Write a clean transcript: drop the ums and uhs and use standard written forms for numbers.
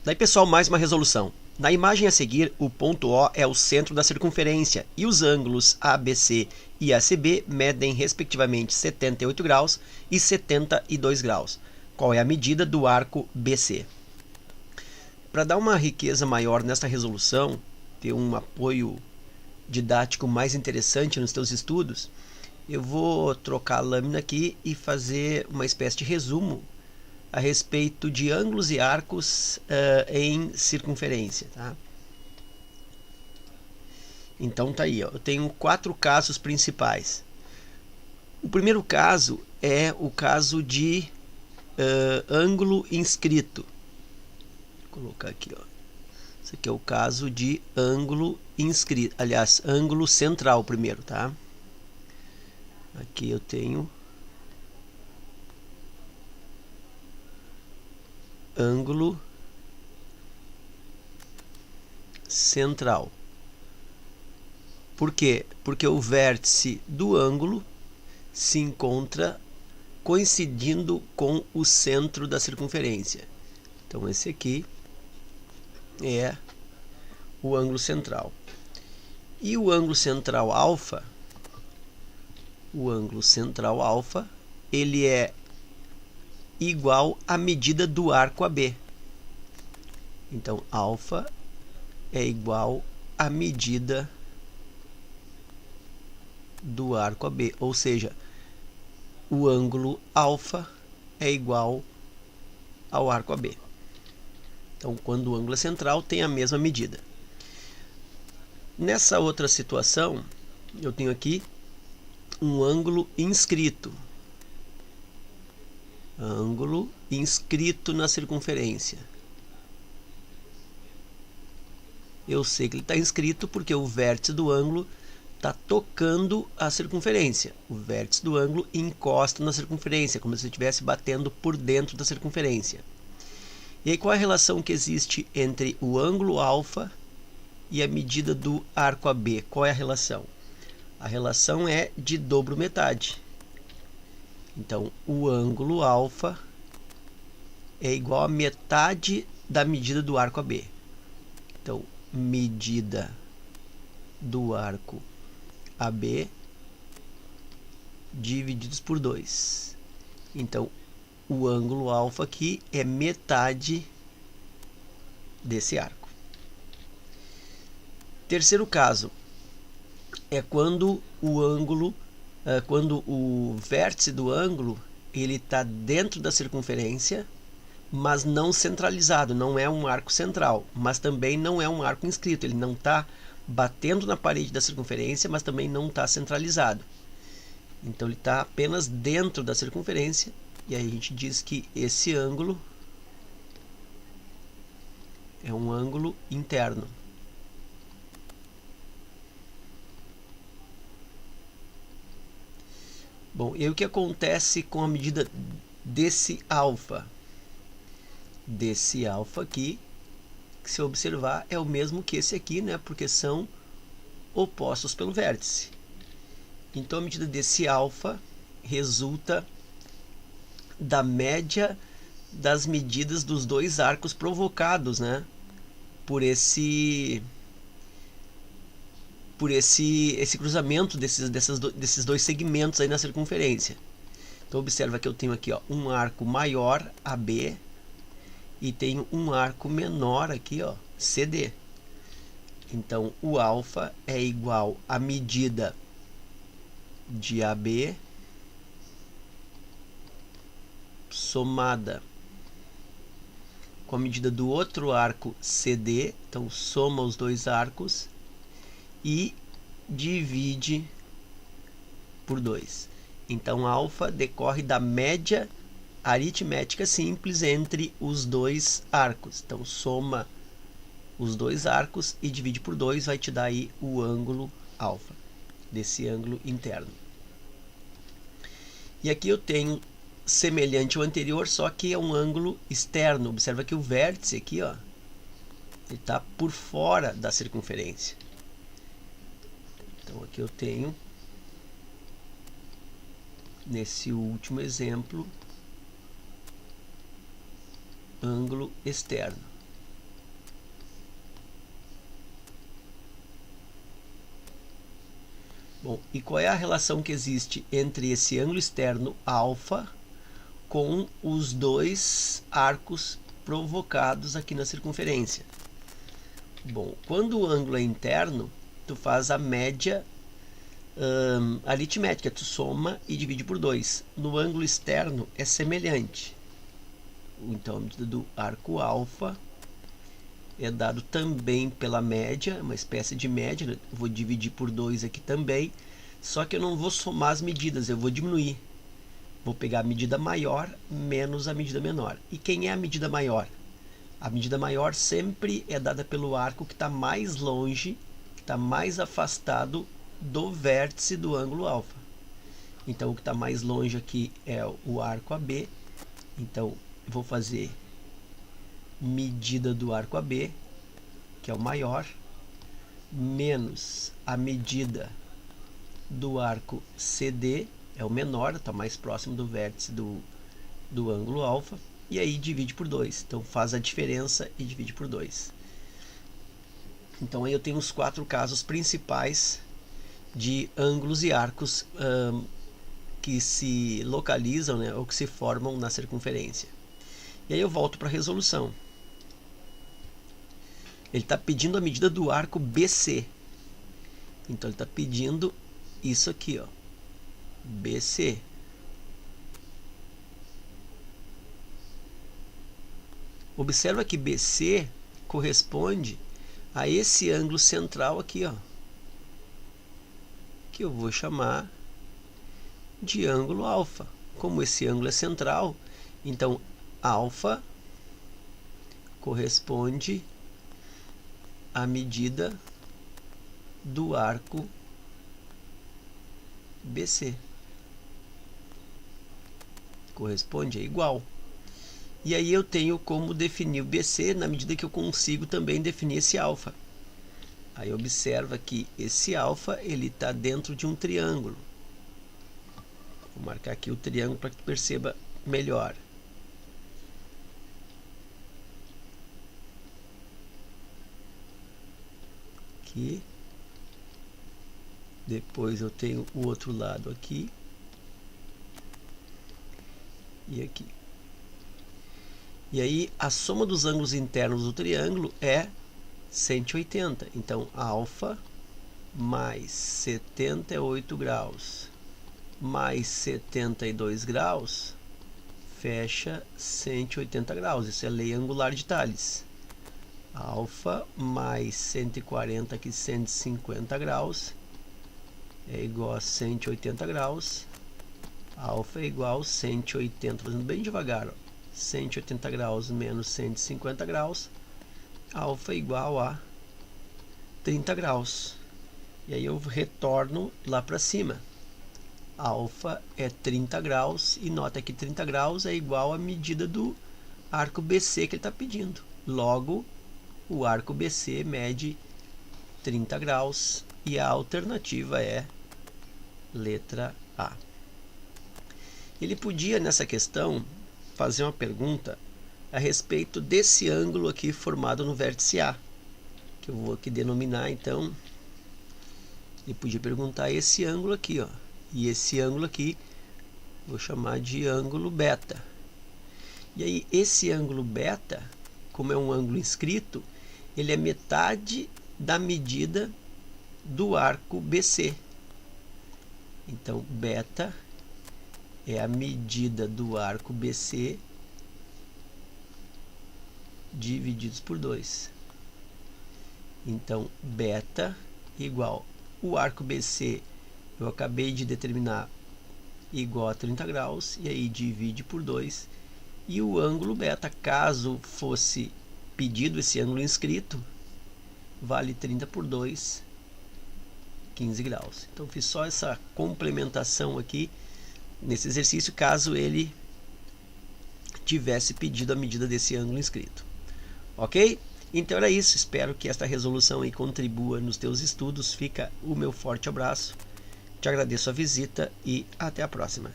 Daí, pessoal, mais uma resolução. Na imagem a seguir, o ponto O é o centro da circunferência e os ângulos ABC e ACB medem respectivamente 78 graus e 72 graus. Qual é a medida do arco BC? Para dar uma riqueza maior nesta resolução, ter um apoio didático mais interessante nos teus estudos, eu vou trocar a lâmina aqui e fazer uma espécie de resumo a respeito de ângulos e arcos em circunferência. Tá? Então tá aí, ó. Eu tenho 4 casos principais. O primeiro caso é o caso de ângulo inscrito. Vou colocar aqui, ó. Esse aqui é o caso de ângulo inscrito, aliás, ângulo central primeiro, tá? Aqui eu tenho ângulo central. Por quê? Porque o vértice do ângulo se encontra coincidindo com o centro da circunferência. Então esse aqui é o ângulo central. E o ângulo central alfa, ele é igual à medida do arco AB. Então, alfa é igual à medida do arco AB, ou seja, o ângulo alfa é igual ao arco AB. Então, quando o ângulo é central, tem a mesma medida. Nessa outra situação, eu tenho aqui um ângulo inscrito. Ângulo inscrito na circunferência. Eu sei que ele está inscrito porque o vértice do ângulo está tocando a circunferência. O vértice do ângulo encosta na circunferência, como se estivesse batendo por dentro da circunferência. E aí, qual é a relação que existe entre o ângulo alfa e a medida do arco AB? Qual é a relação? A relação é de dobro metade. Então, o ângulo alfa é igual a metade da medida do arco AB. Então, medida do arco AB divididos por 2. Então, o ângulo alfa aqui é metade desse arco. Terceiro caso é quando o vértice do ângulo ele está dentro da circunferência, mas não centralizado, não é um arco central, mas também não é um arco inscrito, ele não está batendo na parede da circunferência, mas também não está centralizado. Então ele está apenas dentro da circunferência, e aí a gente diz que esse ângulo é um ângulo interno. Bom, e o que acontece com a medida desse alfa? Desse alfa aqui, que se observar é o mesmo que esse aqui, né? Porque são opostos pelo vértice. Então a medida desse alfa resulta da média das medidas dos dois arcos provocados, né? Por esse cruzamento desses dois segmentos aí na circunferência. Então observa que eu tenho aqui, ó, um arco maior AB e tenho um arco menor aqui, ó, CD. Então o alfa é igual à medida de AB somada com a medida do outro arco CD. Então soma os dois arcos e divide por 2. Então alfa decorre da média aritmética simples entre os dois arcos. Então soma os dois arcos e divide por 2, vai te dar aí o ângulo alfa desse ângulo interno. E aqui eu tenho semelhante ao anterior, só que é um ângulo externo. Observa que o vértice aqui, ó, ele está por fora da circunferência. Então aqui eu tenho, nesse último exemplo, ângulo externo. Bom, e qual é a relação que existe entre esse ângulo externo alfa com os dois arcos provocados aqui na circunferência? Bom, quando o ângulo é interno, tu faz a média aritmética, tu soma e divide por 2. No ângulo externo é semelhante. Então a medida do arco alfa é dado também pela média, uma espécie de média, né? Vou dividir por 2 aqui também, só que eu não vou somar as medidas, eu vou diminuir. Vou pegar a medida maior menos a medida menor. E quem é a medida maior? A medida maior sempre é dada pelo arco que está mais longe, que está mais afastado do vértice do ângulo alfa. Então o que está mais longe aqui é o arco AB. Então eu vou fazer medida do arco AB, que é o maior, menos a medida do arco CD, é o menor, está mais próximo do vértice do ângulo alfa, e aí divide por 2. Então faz a diferença e divide por 2. Então aí eu tenho os 4 casos principais de ângulos e arcos que se localizam, né, ou que se formam na circunferência. E aí eu volto para a resolução. Ele está pedindo a medida do arco BC. Então ele está pedindo isso aqui, ó, BC. Observa que BC corresponde a esse ângulo central aqui, ó, que eu vou chamar de ângulo alfa. Como esse ângulo é central, então alfa corresponde à medida do arco BC. Corresponde, é igual. E aí eu tenho como definir o BC na medida que eu consigo também definir esse alfa. Aí observa que esse alfa ele está dentro de um triângulo. Vou marcar aqui o triângulo para que tu perceba melhor. Aqui. Depois eu tenho o outro lado aqui. E aqui. E aí a soma dos ângulos internos do triângulo é 180. Então alfa mais 78 graus mais 72 graus fecha 180 graus. Isso é lei angular de Thales. Alfa mais 140 aqui 150 graus é igual a 180 graus. Alfa é igual a 180, fazendo bem devagar, ó. 180 graus menos 150 graus, alfa é igual a 30 graus. E aí eu retorno lá para cima. Alfa é 30 graus, e nota que 30 graus é igual à medida do arco BC que ele está pedindo. Logo, o arco BC mede 30 graus, e a alternativa é letra A. Ele podia, nessa questão, fazer uma pergunta a respeito desse ângulo aqui formado no vértice A, que eu vou aqui denominar, então, ele podia perguntar esse ângulo aqui, ó, e esse ângulo aqui, vou chamar de ângulo beta. E aí, esse ângulo beta, como é um ângulo inscrito, ele é metade da medida do arco BC. Então, beta é a medida do arco BC divididos por 2. Então, beta igual, o arco BC eu acabei de determinar igual a 30 graus, e aí divide por 2. E o ângulo beta, caso fosse pedido esse ângulo inscrito, vale 30 por 2, 15 graus. Então, fiz só essa complementação aqui nesse exercício, caso ele tivesse pedido a medida desse ângulo inscrito. Ok? Então era isso. Espero que esta resolução aí contribua nos teus estudos. Fica o meu forte abraço. Te agradeço a visita e até a próxima.